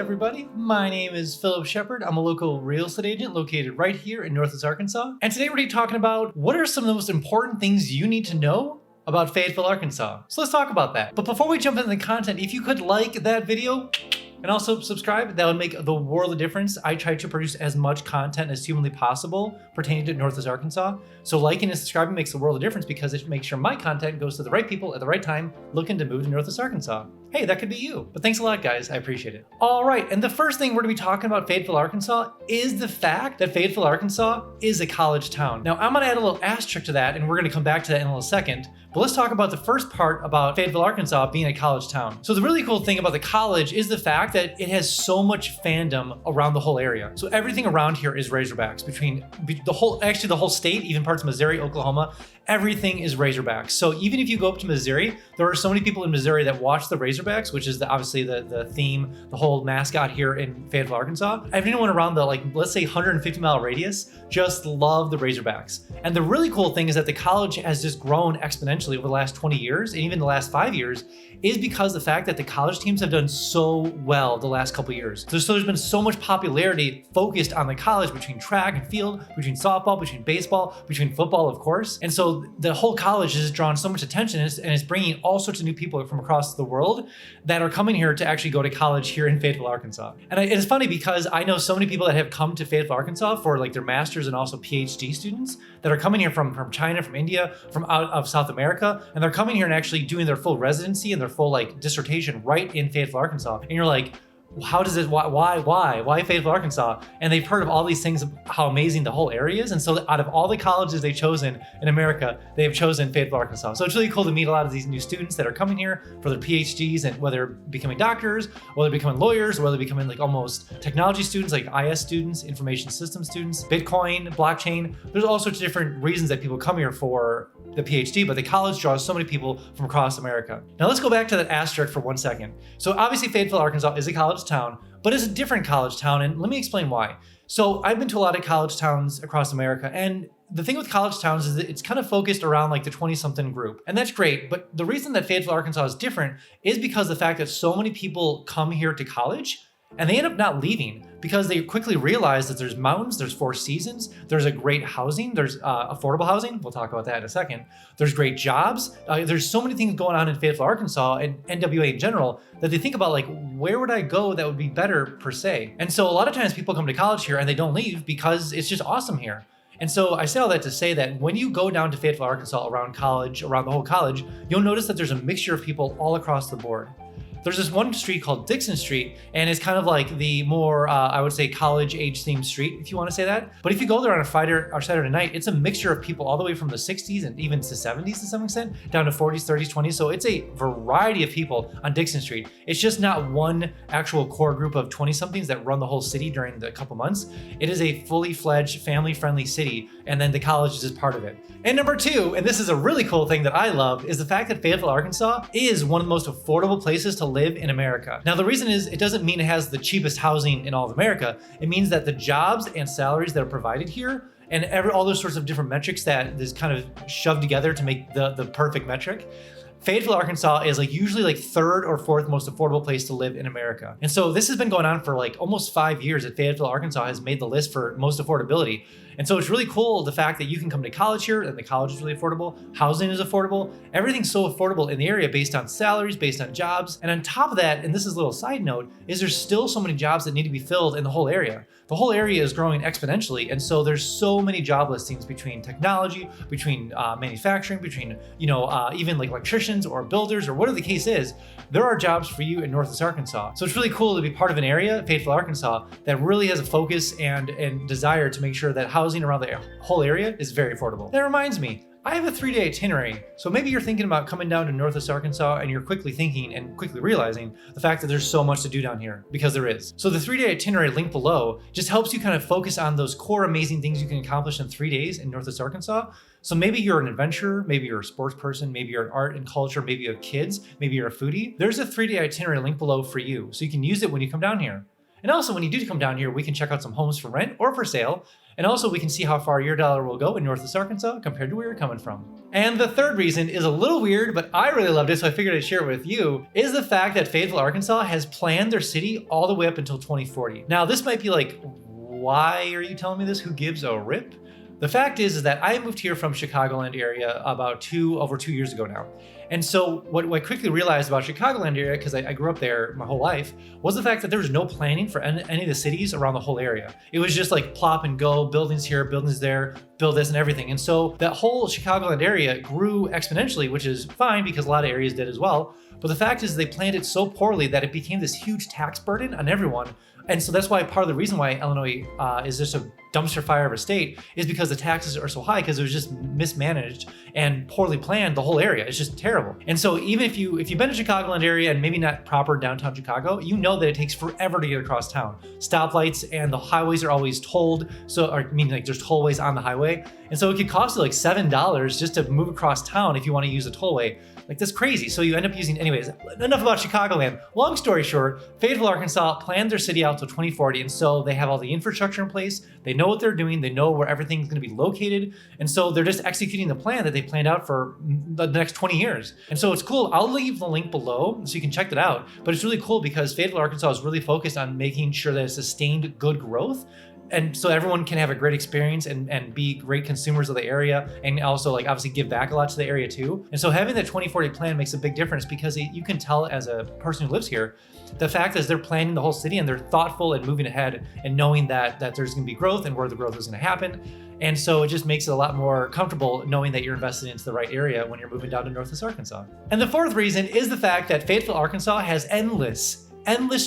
everybody, my name is Philip Shepard. I'm a local real estate agent located right here in Northwest Arkansas. And today we're going to be talking about what are some of the most important things you need to know about Fayetteville, Arkansas. So let's talk about that. But before we jump into the content, if you could like that video and also subscribe, that would make the world of difference. I try to produce as much content as humanly possible pertaining to Northwest Arkansas. So liking and subscribing makes the world of difference because it makes sure my content goes to the right people at the right time looking to move to Northwest Arkansas. Hey, that could be you. But thanks a lot, guys. I appreciate it. All right, and the first thing we're gonna be talking about Fayetteville, Arkansas is the fact that Fayetteville, Arkansas is a college town. Now, I'm gonna add a little asterisk to that, and we're gonna come back to that in a little second. But let's talk about the first part about Fayetteville, Arkansas being a college town. So the really cool thing about the college is the fact that it has so much fandom around the whole area. So everything around here is Razorbacks. Between the whole state, even parts of Missouri, Oklahoma, everything is Razorbacks. So even if you go up to Missouri, there are so many people in Missouri that watch the Razorbacks, which is obviously the theme, the whole mascot here in Fayetteville, Arkansas. Everyone around the, let's say 150-mile radius just love the Razorbacks. And the really cool thing is that the college has just grown exponentially over the last 20 years, and even the last 5 years, is because the fact that the college teams have done so well the last couple years. So there's been so much popularity focused on the college between track and field, between softball, between baseball, between football, of course. And so the whole college has drawn so much attention and it's bringing all sorts of new people from across the world that are coming here to actually go to college here in Fayetteville, Arkansas. And it's funny because I know so many people that have come to Fayetteville, Arkansas for like their masters and also PhD students that are coming here from China, from India, from out of South America, and they're coming here and actually doing their full residency and their full dissertation right in Fayetteville, Arkansas. And you're like, how does it, why Fayetteville, Arkansas? And they've heard of all these things, how amazing the whole area is. And so out of all the colleges they've chosen in America, they've chosen Fayetteville, Arkansas. So it's really cool to meet a lot of these new students that are coming here for their PhDs, and whether becoming doctors, whether becoming lawyers, whether becoming like almost technology students, like IS students, information system students, Bitcoin, blockchain. There's all sorts of different reasons that people come here for the PhD, but the college draws so many people from across America. Now let's go back to that asterisk for 1 second. So obviously Fayetteville, Arkansas is a college town, but it's a different college town, and let me explain why. So I've been to a lot of college towns across America, and the thing with college towns is that it's kind of focused around like the 20-something group, and that's great. But the reason that Fayetteville, Arkansas is different is because the fact that so many people come here to college and they end up not leaving because they quickly realize that there's mountains, there's 4 seasons, there's a great housing, there's affordable housing. We'll talk about that in a second. There's great jobs. There's so many things going on in Fayetteville, Arkansas, and NWA in general, that they think about like, where would I go that would be better per se? And so a lot of times people come to college here and they don't leave because it's just awesome here. And so I say all that to say that when you go down to Fayetteville, Arkansas around college, around the whole college, you'll notice that there's a mixture of people all across the board. There's this one street called Dixon Street, and it's kind of like the more, I would say, college age themed street, if you want to say that. But if you go there on a Friday or Saturday night, it's a mixture of people all the way from the 60s and even to 70s to some extent, down to 40s, 30s, 20s. So it's a variety of people on Dixon Street. It's just not one actual core group of 20-somethings that run the whole city during the couple months. It is a fully fledged, family-friendly city, and then the college is just part of it. And number 2, and this is a really cool thing that I love, is the fact that Fayetteville, Arkansas is one of the most affordable places to live in America. Now, the reason is it doesn't mean it has the cheapest housing in all of America. It means that the jobs and salaries that are provided here and all those sorts of different metrics that is kind of shoved together to make the perfect metric, Fayetteville, Arkansas is usually 3rd or 4th most affordable place to live in America. And so this has been going on for almost 5 years that Fayetteville, Arkansas has made the list for most affordability. And so it's really cool the fact that you can come to college here and the college is really affordable, housing is affordable, everything's so affordable in the area based on salaries, based on jobs. And on top of that, and this is a little side note, is there's still so many jobs that need to be filled in the whole area. The whole area is growing exponentially, and so there's so many job listings between technology, between manufacturing, between even like electricians or builders or whatever the case is. There are jobs for you in Northwest Arkansas. So it's really cool to be part of an area, Fayetteville, Arkansas, that really has a focus and desire to make sure that housing around the whole area is very affordable. That reminds me, I have a 3-day itinerary. So maybe you're thinking about coming down to Northwest Arkansas and you're quickly thinking and quickly realizing the fact that there's so much to do down here, because there is. So the 3-day itinerary link below just helps you kind of focus on those core amazing things you can accomplish in 3 days in Northwest Arkansas. So maybe you're an adventurer, maybe you're a sports person, maybe you're an art and culture, maybe you have kids, maybe you're a foodie. There's a 3-day itinerary link below for you, so you can use it when you come down here. And also when you do come down here, we can check out some homes for rent or for sale. And also we can see how far your dollar will go in Northwest Arkansas compared to where you're coming from. And the third reason is a little weird, but I really loved it, so I figured I'd share it with you, is the fact that Fayetteville, Arkansas has planned their city all the way up until 2040. Now, this might be like, why are you telling me this? Who gives a rip? The fact is that I moved here from Chicagoland area about over 2 years ago now. And so what I quickly realized about Chicagoland area, because I grew up there my whole life, was the fact that there was no planning for any of the cities around the whole area. It was just like plop and go, buildings here, buildings there, build this and everything. And so that whole Chicagoland area grew exponentially, which is fine because a lot of areas did as well. But the fact is they planned it so poorly that it became this huge tax burden on everyone. And so that's why part of the reason why Illinois is just a dumpster fire of a state is because the taxes are so high, because it was just mismanaged and poorly planned, the whole area. It's just terrible. And so even if you've been to Chicagoland area and maybe not proper downtown Chicago, you know that it takes forever to get across town. Stoplights and the highways are always tolled. So, I mean, like there's tollways on the highway. And so it could cost you like $7 just to move across town if you want to use a tollway. Like that's crazy. So you end up using, anyways, enough about Chicagoland. Long story short, Fayetteville, Arkansas planned their city out till 2040. And so they have all the infrastructure in place. They know what they're doing. They know where everything's going to be located. And so they're just executing the plan that they planned out for the next 20 years. And so it's cool. I'll leave the link below so you can check that out. But it's really cool because Fayetteville, Arkansas is really focused on making sure that it's sustained good growth. And so everyone can have a great experience and be great consumers of the area, and also like obviously give back a lot to the area too. And so having that 2040 plan makes a big difference because you can tell as a person who lives here, the fact is they're planning the whole city and they're thoughtful and moving ahead and knowing that there's going to be growth and where the growth is going to happen. And so it just makes it a lot more comfortable knowing that you're invested into the right area when you're moving down to Northwest Arkansas. And the fourth reason is the fact that Fayetteville, Arkansas has endless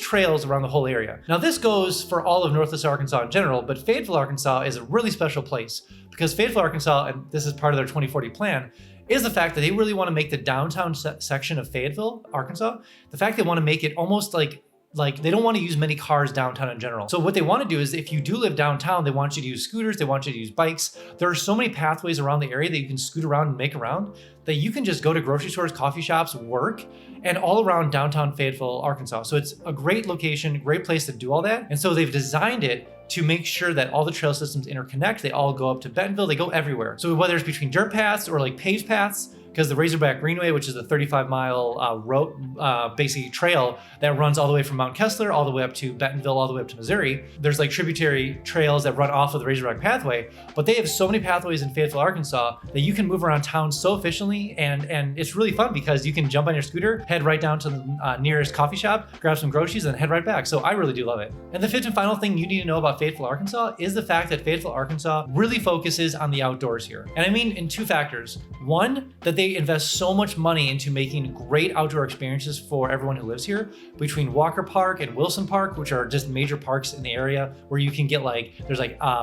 trails around the whole area. Now this goes for all of Northwest Arkansas in general, but Fayetteville, Arkansas is a really special place because Fayetteville, Arkansas, and this is part of their 2040 plan, is the fact that they really want to make the downtown section of Fayetteville, Arkansas, the fact they want to make it almost like they don't want to use many cars downtown in general. So what they want to do is if you do live downtown, they want you to use scooters, they want you to use bikes. There are so many pathways around the area that you can scoot around and make around that you can just go to grocery stores, coffee shops, work, and all around downtown Fayetteville, Arkansas. So it's a great location, great place to do all that. And so they've designed it to make sure that all the trail systems interconnect. They all go up to Bentonville, they go everywhere. So whether it's between dirt paths or like paved paths, because the Razorback Greenway, which is a 35-mile road, basically trail that runs all the way from Mount Kessler, all the way up to Bentonville, all the way up to Missouri. There's like tributary trails that run off of the Razorback pathway, but they have so many pathways in Fayetteville, Arkansas that you can move around town so efficiently, and it's really fun because you can jump on your scooter, head right down to the nearest coffee shop, grab some groceries, and head right back. So I really do love it. And the fifth and final thing you need to know about Fayetteville, Arkansas is the fact that Fayetteville, Arkansas really focuses on the outdoors here. And I mean in two factors. One, that they invest so much money into making great outdoor experiences for everyone who lives here, between Walker Park and Wilson Park, which are just major parks in the area where you can get there's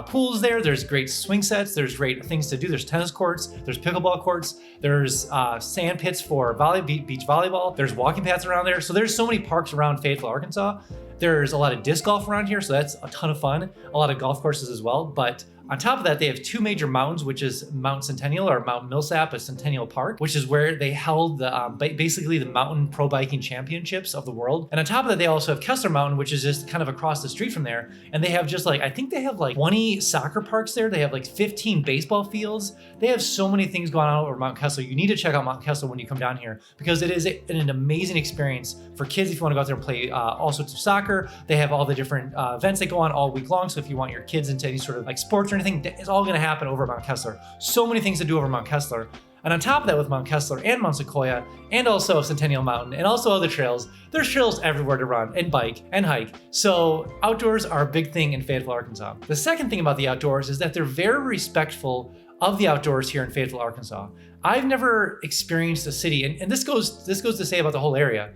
pools there, there's great swing sets, there's great things to do, there's tennis courts, there's pickleball courts, there's sand pits for beach volleyball, there's walking paths around there. So there's so many parks around Fayetteville, Arkansas. There's a lot of disc golf around here, so that's a ton of fun. A lot of golf courses as well. But on top of that, they have two major mountains, which is Mount Centennial or Mount Millsap, a Centennial Park, which is where they held the basically the mountain pro biking championships of the world. And on top of that, they also have Kessler Mountain, which is just kind of across the street from there. And they have just I think they have 20 soccer parks there. They have 15 baseball fields. They have so many things going on over Mount Kessler. You need to check out Mount Kessler when you come down here because it is an amazing experience for kids if you want to go out there and play all sorts of soccer. They have all the different events that go on all week long. So if you want your kids into any sort of sports or anything, it's all going to happen over at Mount Kessler. So many things to do over Mount Kessler. And on top of that, with Mount Kessler and Mount Sequoia, and also Centennial Mountain, and also other trails, there's trails everywhere to run and bike and hike. So outdoors are a big thing in Fayetteville, Arkansas. The second thing about the outdoors is that they're very respectful of the outdoors here in Fayetteville, Arkansas. I've never experienced a city, and this goes to say about the whole area,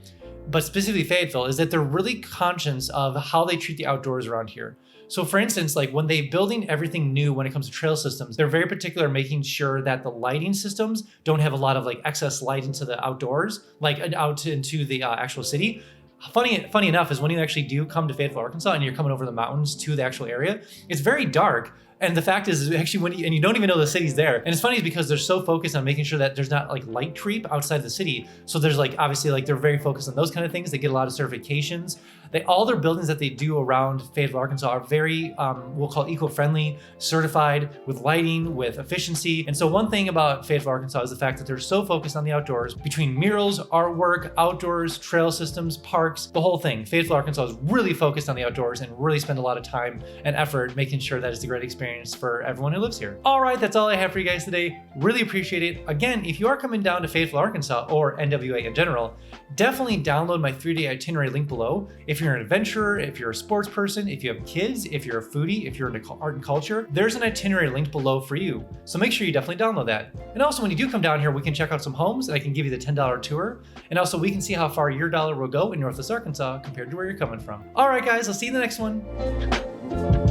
but specifically Fayetteville, is that they're really conscious of how they treat the outdoors around here. So for instance, when they're building everything new when it comes to trail systems, they're very particular making sure that the lighting systems don't have a lot of excess light into the outdoors, out into the actual city. Funny enough is when you actually do come to Fayetteville, Arkansas, and you're coming over the mountains to the actual area, it's very dark. And the fact is actually and you don't even know the city's there. And it's funny because they're so focused on making sure that there's not like light creep outside the city. So there's like, obviously like they're very focused on those kind of things. They get a lot of certifications. All their buildings that they do around Fayetteville, Arkansas are very, we'll call eco-friendly, certified with lighting, with efficiency. And so one thing about Fayetteville, Arkansas is the fact that they're so focused on the outdoors, between murals, artwork, outdoors, trail systems, parks, the whole thing. Fayetteville, Arkansas is really focused on the outdoors and really spend a lot of time and effort making sure that it's a great experience for everyone who lives here. All right, that's all I have for you guys today. Really appreciate it. Again, if you are coming down to Fayetteville, Arkansas, or NWA in general, definitely download my 3-day itinerary link below. If you're an adventurer, if you're a sports person, if you have kids, if you're a foodie, if you're into art and culture, there's an itinerary link below for you. So make sure you definitely download that. And also when you do come down here, we can check out some homes and I can give you the $10 tour. And also we can see how far your dollar will go in Northwest Arkansas compared to where you're coming from. All right, guys, I'll see you in the next one.